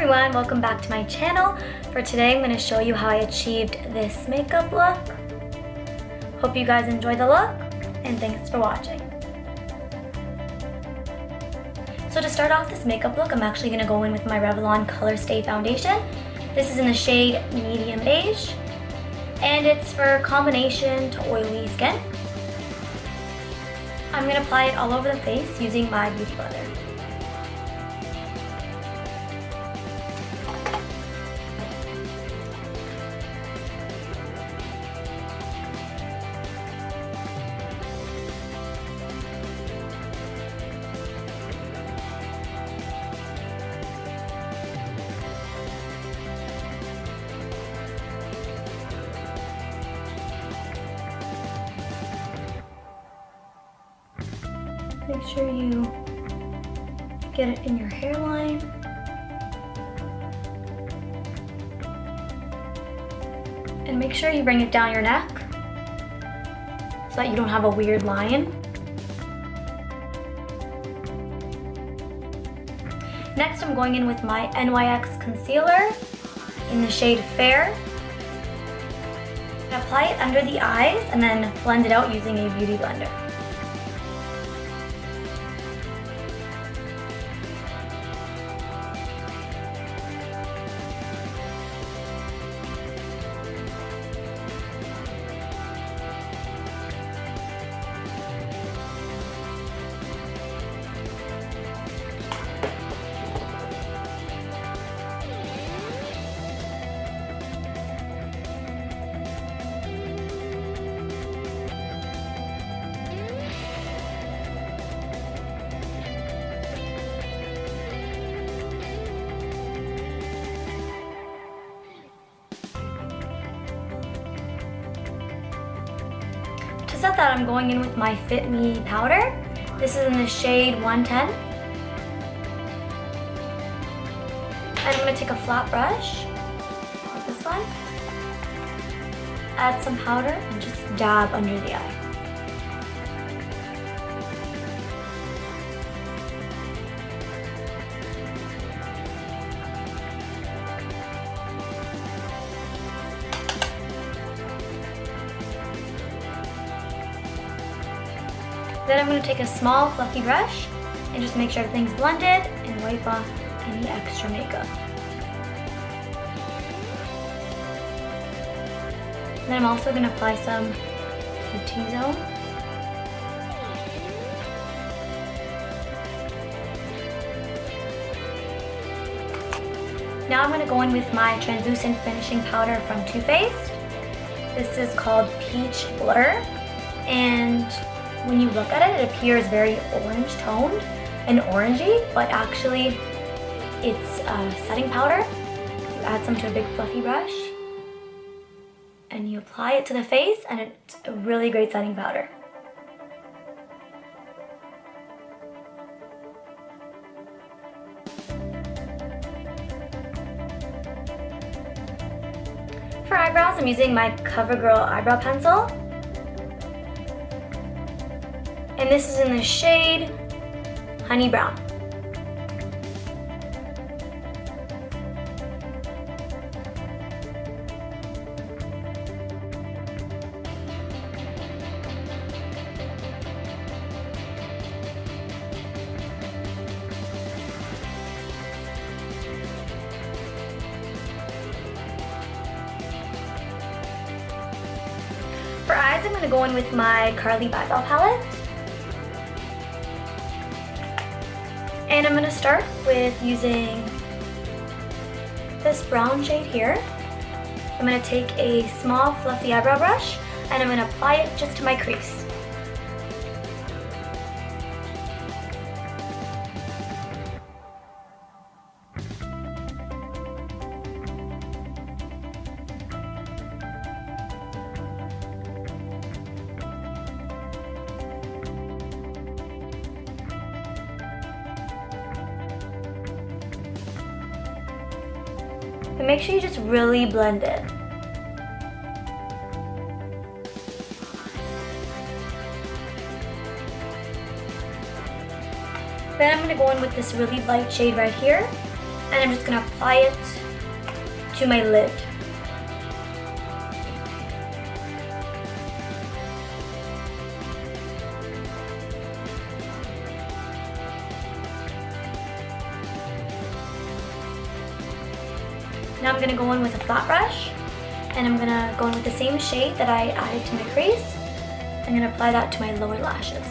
everyone, welcome back to my channel. For today, I'm going to show you how I achieved this makeup look. Hope you guys enjoy the look, and thanks for watching. So to start off this makeup look, I'm actually going to go in with my Revlon Colorstay foundation. This is in the shade Medium Beige, and it's for combination to oily skin. I'm going to apply it all over the face using my beauty blender. Make sure you get it in your hairline. And make sure you bring it down your neck so that you don't have a weird line. Next, I'm going in with my NYX concealer in the shade Fair. And apply it under the eyes and then blend it out using a beauty blender. To set that, I'm going in with my Fit Me powder. This is in the shade 110. And I'm going to take a flat brush, like this one, add some powder, and just dab under the eye. Then I'm going to take a small fluffy brush and just make sure everything's blended and wipe off any extra makeup. And then I'm also going to apply some to the T-zone. Now I'm going to go in with my translucent finishing powder from Too Faced. This is called Peach Blur, and when you look at it, it appears very orange toned and orangey, but actually it's a setting powder. You add some to a big fluffy brush and you apply it to the face, and it's a really great setting powder. For eyebrows, I'm using my Covergirl eyebrow pencil. And this is in the shade Honey Brown. For eyes, I'm going to go in with my Carli Bybel palette. And I'm going to start with using this brown shade here. I'm going to take a small fluffy eyebrow brush and I'm going to apply it just to my crease. And make sure you just really blend it. Then I'm going to go in with this really light shade right here And I'm just going to apply it to my lid. Now I'm going to go in with a flat brush, and I'm going to go in with the same shade that I added to my crease. I'm going to apply that to my lower lashes.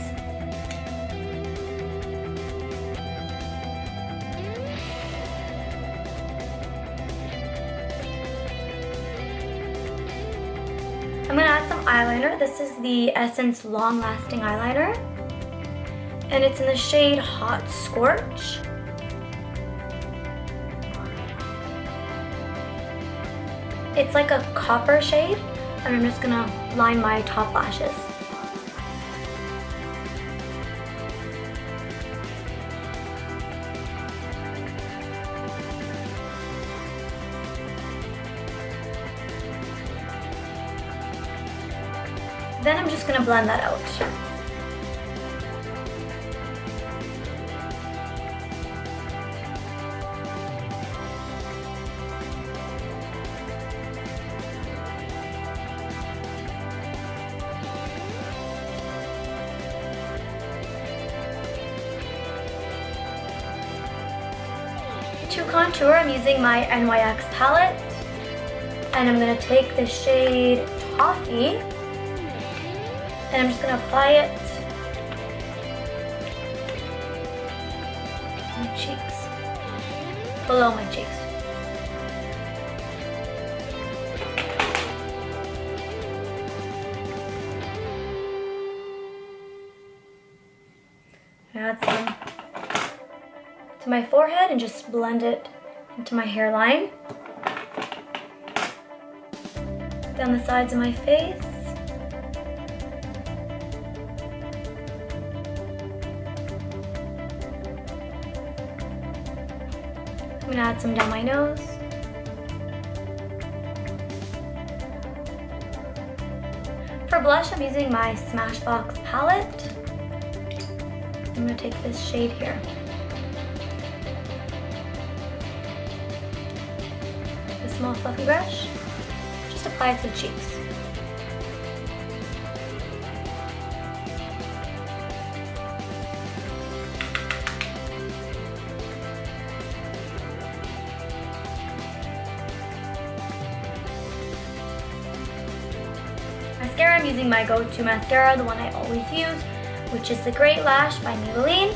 I'm going to add some eyeliner. This is the Essence Long Lasting Eyeliner, and it's in the shade Hot Scorch. It's like a copper shade, and I'm just gonna line my top lashes. Then I'm just gonna blend that out. To contour, I'm using my NYX palette, and I'm going to take the shade Toffee, and I'm just going to apply it on my cheeks, below my cheeks. Add some to my forehead and just blend it into my hairline. Down the sides of my face. I'm gonna add some down my nose. For blush, I'm using my Smashbox palette. I'm gonna take this shade here. A small fluffy brush. Just apply it to the cheeks. Mascara, I'm using my go-to mascara, the one I always use, which is the Great Lash by Maybelline.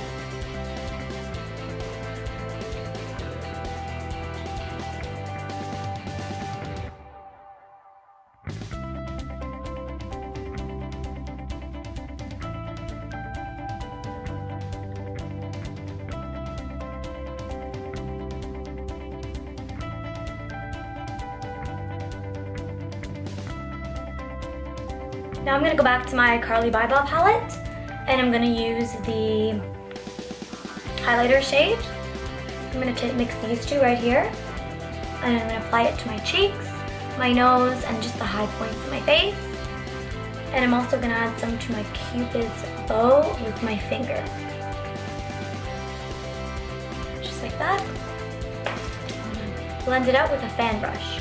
Now I'm going to go back to my Carli Bybel palette, and I'm going to use the highlighter shade. I'm going to mix these two right here, and I'm going to apply it to my cheeks, my nose, and just the high points of my face. And I'm also going to add some to my Cupid's bow with my finger. Just like that. Blend it out with a fan brush.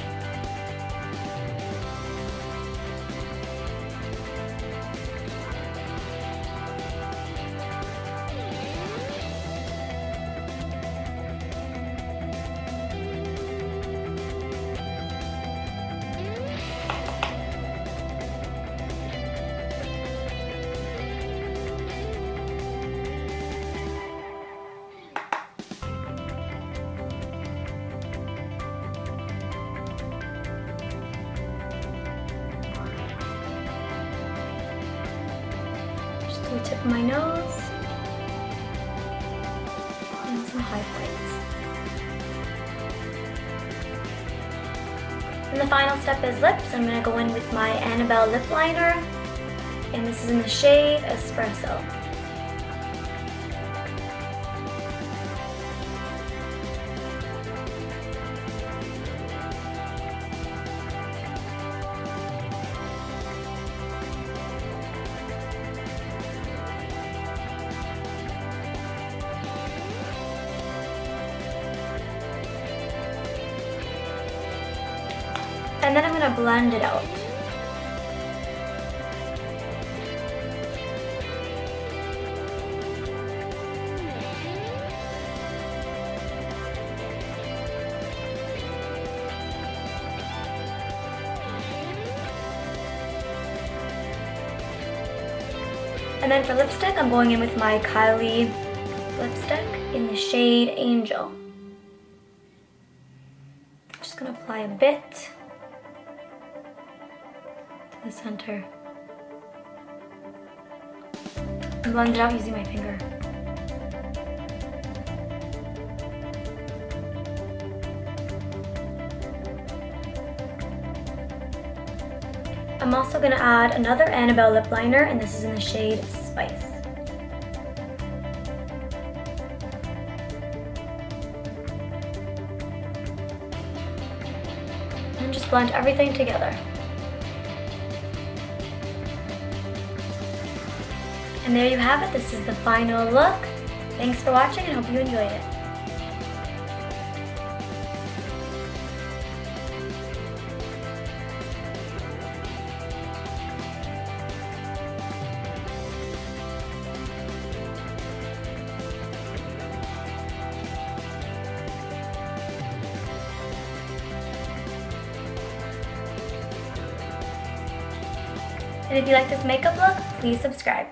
The tip of my nose and some high points. And the final step is lips. I'm going to go in with my Annabelle lip liner, and this is in the shade Espresso. And then I'm going to blend it out. And then for lipstick, I'm going in with my Kylie lipstick in the shade Angel. Just gonna apply a bit to the center. And blend it out using my finger. I'm also going to add another Annabelle lip liner, and this is in the shade Spice. And just blend everything together. And there you have it. This is the final look. Thanks for watching and hope you enjoyed it. And if you like this makeup look, please subscribe.